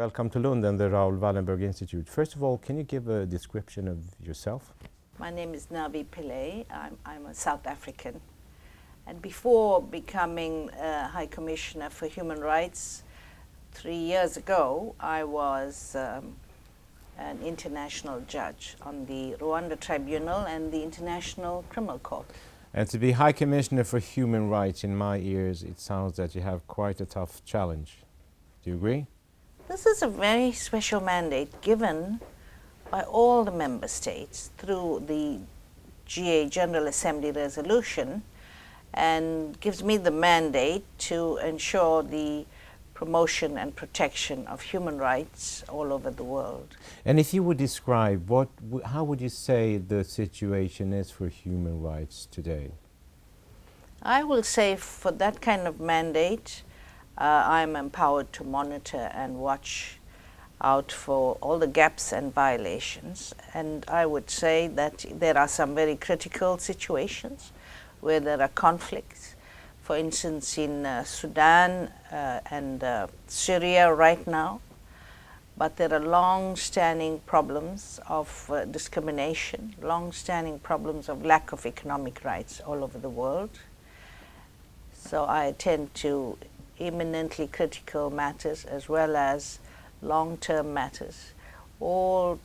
Welcome to Lund and the Raoul Wallenberg Institute. First of all, can you give a description of yourself? My name is Navi Pillay. I'm a South African. And before becoming High Commissioner for Human Rights 3 years ago, I was an international judge on the Rwanda Tribunal and the International Criminal Court. And to be High Commissioner for Human Rights, in my ears, it sounds that you have quite a tough challenge. Do you agree? This is a very special mandate given by all the member states through the GA General Assembly resolution, and gives me the mandate to ensure the promotion and protection of human rights all over the world. And if you would describe, how would you say the situation is for human rights today? I will say for that kind of mandate, I'm empowered to monitor and watch out for all the gaps and violations. And I would say that there are some very critical situations where there are conflicts. For instance, in Sudan and Syria right now. But there are long-standing problems of discrimination, long-standing problems of lack of economic rights all over the world. So I attend to eminently critical matters as well as long-term matters, all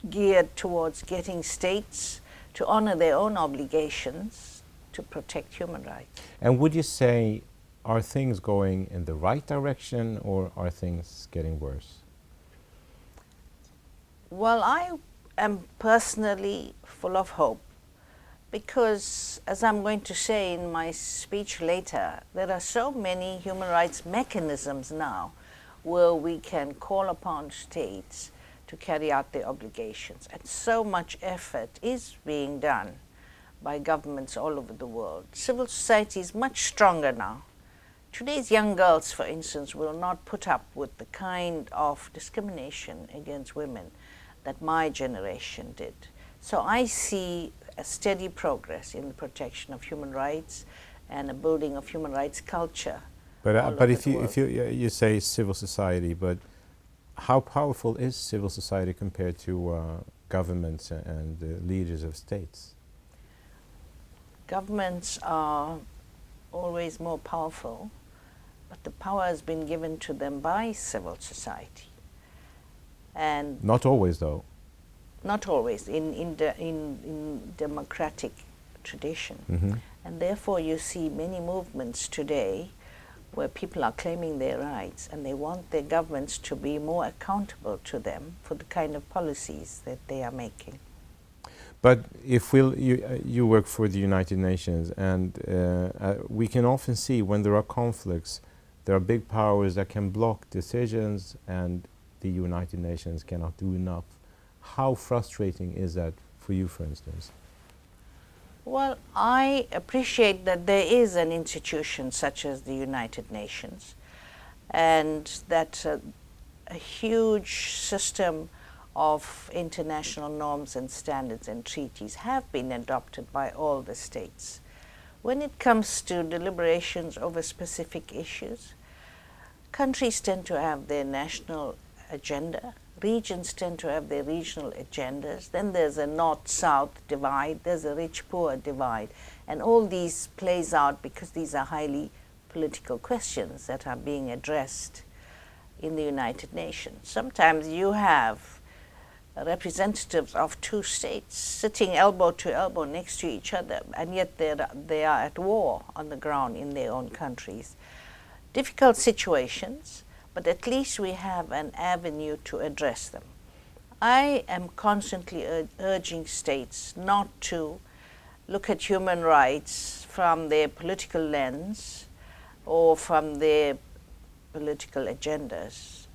geared towards getting states to honor their own obligations to protect human rights. And would you say, are things going in the right direction or are things getting worse? Well, I am personally full of hope because, as I'm going to say in my speech later, there are so many human rights mechanisms now where we can call upon states to carry out their obligations. And so much effort is being done by governments all over the world. Civil society is much stronger now. Today's young girls, for instance, will not put up with the kind of discrimination against women that my generation did. So I see a steady progress in the protection of human rights and a building of human rights culture. But if you say civil society, but how powerful is civil society compared to governments and leaders of states? Governments are always more powerful, but the power has been given to them by civil society. And not always, though. Not always in democratic tradition. Mm-hmm. And therefore you see many movements today where people are claiming their rights and they want their governments to be more accountable to them for the kind of policies that they are making. But if you work for the United Nations, and we can often see when there are conflicts, there are big powers that can block decisions and the United Nations cannot do enough. How frustrating is that for you, for instance? Well, I appreciate that there is an institution such as the United Nations, and that a huge system of international norms and standards and treaties have been adopted by all the states. When it comes to deliberations over specific issues, countries tend to have their national agenda. Regions tend to have their regional agendas. Then there's a north-south divide, there's a rich-poor divide. And all these plays out because these are highly political questions that are being addressed in the United Nations. Sometimes you have representatives of two states sitting elbow to elbow next to each other, and yet they are at war on the ground in their own countries. Difficult situations, but at least we have an avenue to address them. I am constantly urging states not to look at human rights from their political lens or from their political agendas,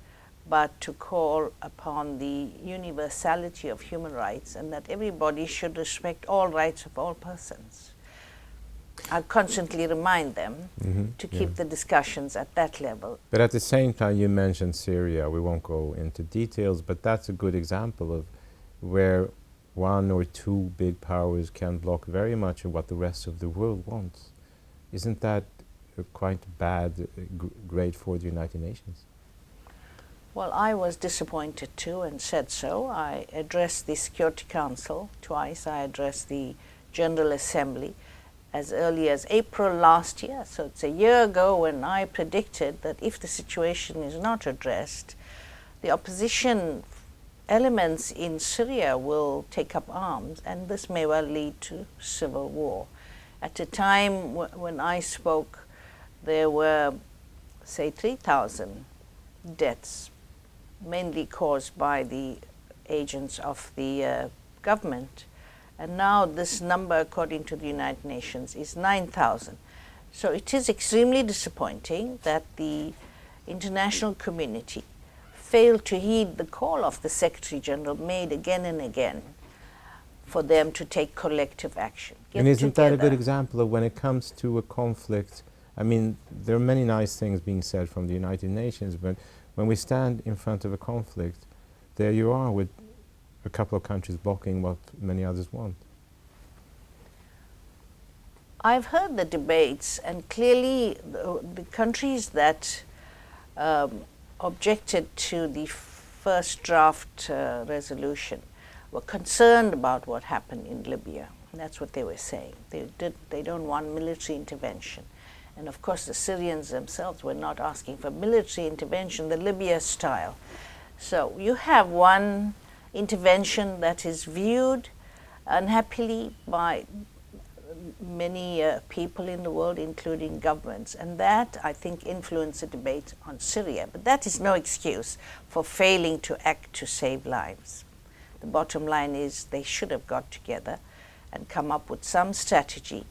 but to call upon the universality of human rights and that everybody should respect all rights of all persons. I constantly remind them to keep the discussions at that level. But at the same time, you mentioned Syria. We won't go into details, but that's a good example of where one or two big powers can block very much of what the rest of the world wants. Isn't that quite bad grade for the United Nations? Well, I was disappointed too and said so. I addressed the Security Council twice. I addressed the General Assembly as early as April last year. So it's a year ago when I predicted that if the situation is not addressed, the opposition elements in Syria will take up arms, and this may well lead to civil war. At the time when I spoke, there were, say, 3,000 deaths, mainly caused by the agents of the government. And now this number, according to the United Nations, is 9,000. So it is extremely disappointing that the international community failed to heed the call of the Secretary General made again and again for them to take collective action. And isn't that a good example of when it comes to a conflict? I mean, there are many nice things being said from the United Nations, but when we stand in front of a conflict, there you are with a couple of countries blocking what many others want. I've heard the debates, and clearly the countries that objected to the first draft resolution were concerned about what happened in Libya. And that's what they were saying. They don't want military intervention. And of course the Syrians themselves were not asking for military intervention, the Libya style. So you have one intervention that is viewed unhappily by many people in the world, including governments, and that, I think, influenced the debate on Syria. But that is no excuse for failing to act to save lives. The bottom line is they should have got together and come up with some strategy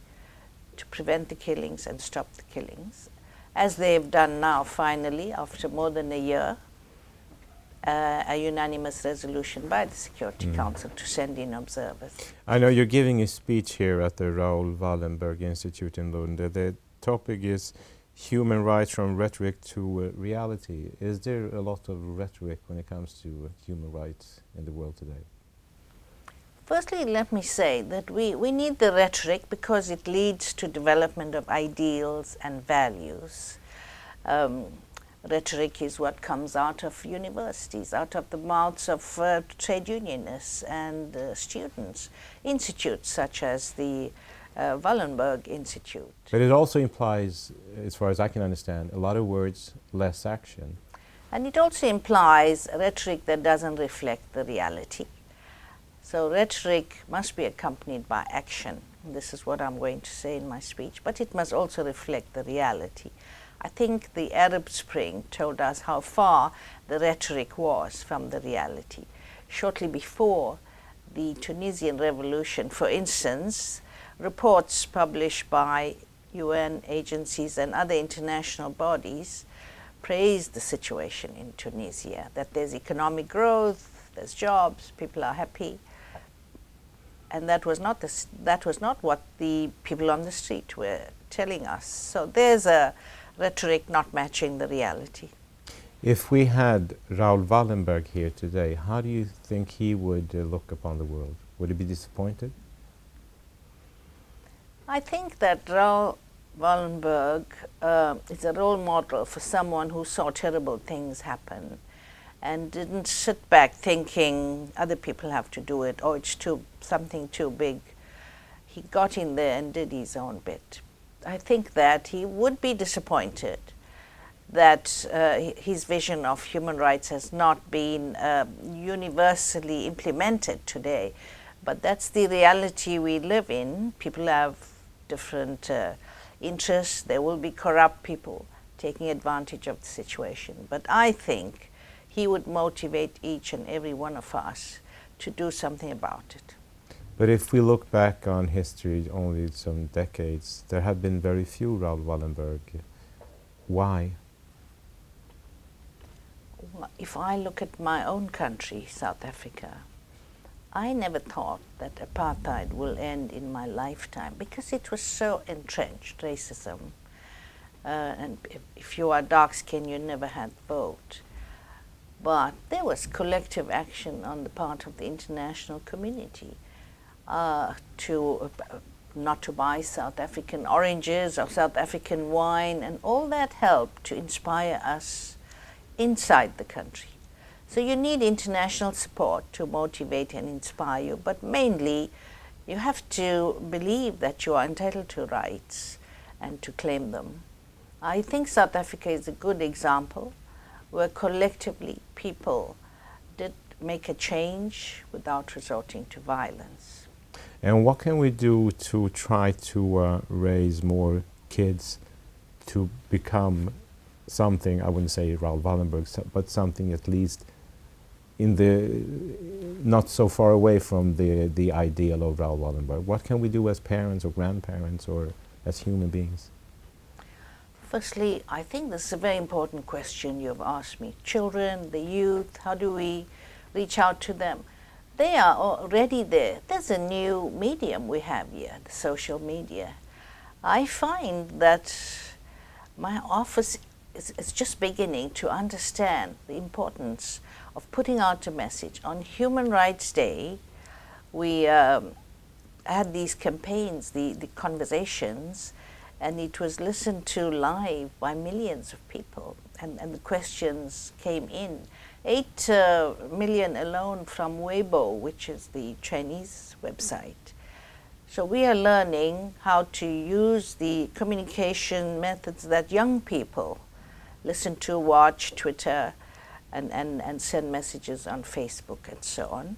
to prevent the killings and stop the killings, as they have done now, finally, after more than a year, a unanimous resolution by the Security Council to send in observers. I know you're giving a speech here at the Raoul Wallenberg Institute in Lund. The topic is human rights from rhetoric to reality. Is there a lot of rhetoric when it comes to human rights in the world today? Firstly, let me say that we need the rhetoric because it leads to development of ideals and values. Rhetoric is what comes out of universities, out of the mouths of trade unionists and students, institutes such as the Wallenberg Institute. But it also implies, as far as I can understand, a lot of words, less action. And it also implies rhetoric that doesn't reflect the reality. So rhetoric must be accompanied by action. This is what I'm going to say in my speech, but it must also reflect the reality. I think the Arab Spring told us how far the rhetoric was from the reality. Shortly before the Tunisian revolution, for instance, reports published by UN agencies and other international bodies praised the situation in Tunisia, that there's economic growth, there's jobs, people are happy. And that was not what the people on the street were telling us. So there's a rhetoric not matching the reality. If we had Raoul Wallenberg here today, how do you think he would look upon the world? Would he be disappointed? I think that Raoul Wallenberg is a role model for someone who saw terrible things happen and didn't sit back thinking other people have to do it or it's something too big. He got in there and did his own bit. I think that he would be disappointed that his vision of human rights has not been universally implemented today. But that's the reality we live in. People have different interests. There will be corrupt people taking advantage of the situation. But I think he would motivate each and every one of us to do something about it. But if we look back on history only some decades, there have been very few Raoul Wallenberg. Why? If I look at my own country, South Africa, I never thought that apartheid will end in my lifetime because it was so entrenched, racism. And if you are dark-skinned, you never had vote. But there was collective action on the part of the international community to not to buy South African oranges or South African wine, and all that helped to inspire us inside the country. So you need international support to motivate and inspire you, but mainly you have to believe that you are entitled to rights and to claim them. I think South Africa is a good example where collectively people did make a change without resorting to violence. And what can we do to try to raise more kids to become something, I wouldn't say Raoul Wallenberg, but something at least in the not so far away from the ideal of Raoul Wallenberg? What can we do as parents or grandparents or as human beings? Firstly, I think this is a very important question you've asked me. Children, the youth, how do we reach out to them? They are already there. There's a new medium we have here, the social media. I find that my office is just beginning to understand the importance of putting out a message. On Human Rights Day, we had these campaigns, the conversations, and it was listened to live by millions of people, and the questions came in. 8 million alone from Weibo, which is the Chinese website. So we are learning how to use the communication methods that young people listen to, watch, Twitter, and send messages on Facebook and so on.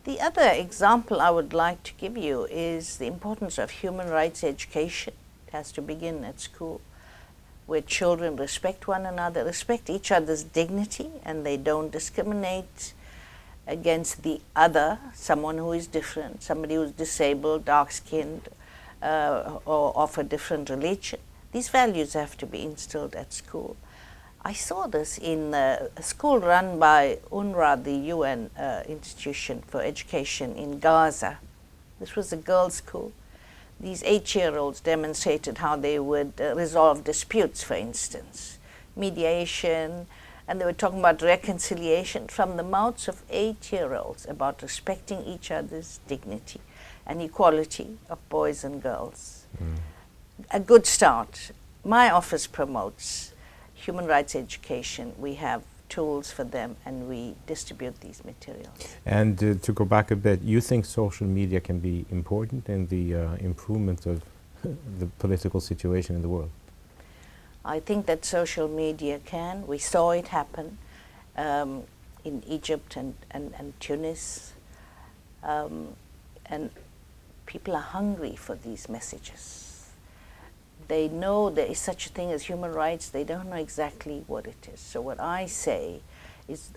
The other example I would like to give you is the importance of human rights education. It has to begin at school, where children respect one another, respect each other's dignity, and they don't discriminate against the other, someone who is different, somebody who is disabled, dark-skinned, or of a different religion. These values have to be instilled at school. I saw this in a school run by UNRWA, the UN institution for education in Gaza. This was a girls' school. These 8-year-olds demonstrated how they would resolve disputes, for instance, mediation, and they were talking about reconciliation from the mouths of 8-year-olds about respecting each other's dignity and equality of boys and girls. A good start. My office promotes human rights education. We have tools for them, and we distribute these materials. And to go back a bit, you think social media can be important in the improvement of the political situation in the world? I think that social media can. We saw it happen in Egypt and Tunis. And people are hungry for these messages. They know there is such a thing as human rights. They don't know exactly what it is. So what I say is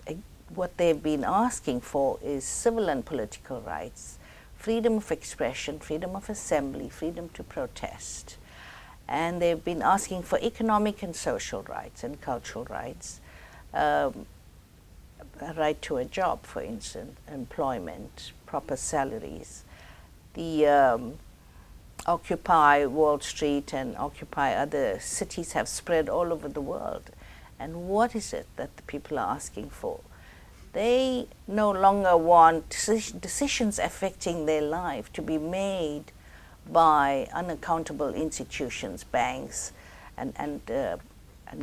what they've been asking for is civil and political rights, freedom of expression, freedom of assembly, freedom to protest. And they've been asking for economic and social rights and cultural rights, a right to a job, for instance, employment, proper salaries. The Occupy Wall Street and Occupy other cities have spread all over the world. And what is it that the people are asking for? They no longer want decisions affecting their life to be made by unaccountable institutions, banks, and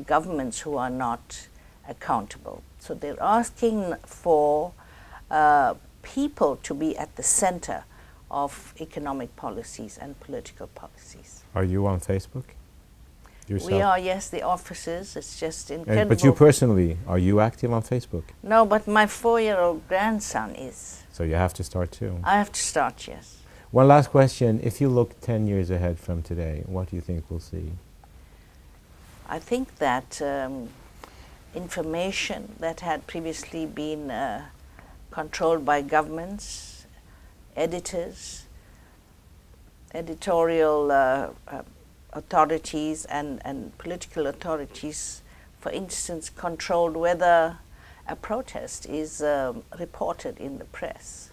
governments who are not accountable. So they're asking for people to be at the center of economic policies and political policies. Are you on Facebook yourself? We are, yes, the offices. It's just incredible. But you personally, are you active on Facebook? No, but my 4-year-old grandson is. So you have to start too. I have to start, yes. One last question. If you look 10 years ahead from today, what do you think we'll see? I think that information that had previously been controlled by governments, editors, editorial authorities and political authorities, for instance, controlled whether a protest is reported in the press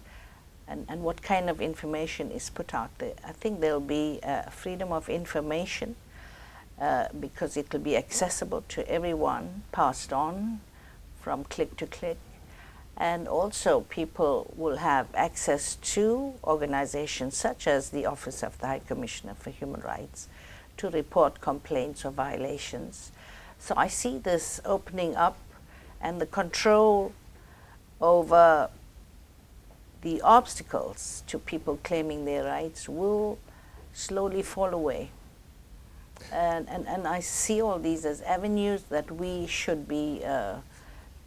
and what kind of information is put out there. I think there will be freedom of information because it will be accessible to everyone, passed on from click to click. And also people will have access to organizations such as the Office of the High Commissioner for Human Rights to report complaints or violations. So I see this opening up, and the control over the obstacles to people claiming their rights will slowly fall away. And I see all these as avenues that we should be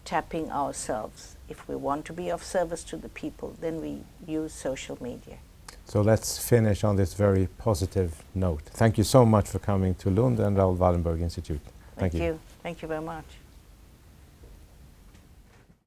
tapping ourselves. If we want to be of service to the people, then we use social media. So let's finish on this very positive note. Thank you so much for coming to Lund and Raoul Wallenberg Institute. Thank you. Thank you very much.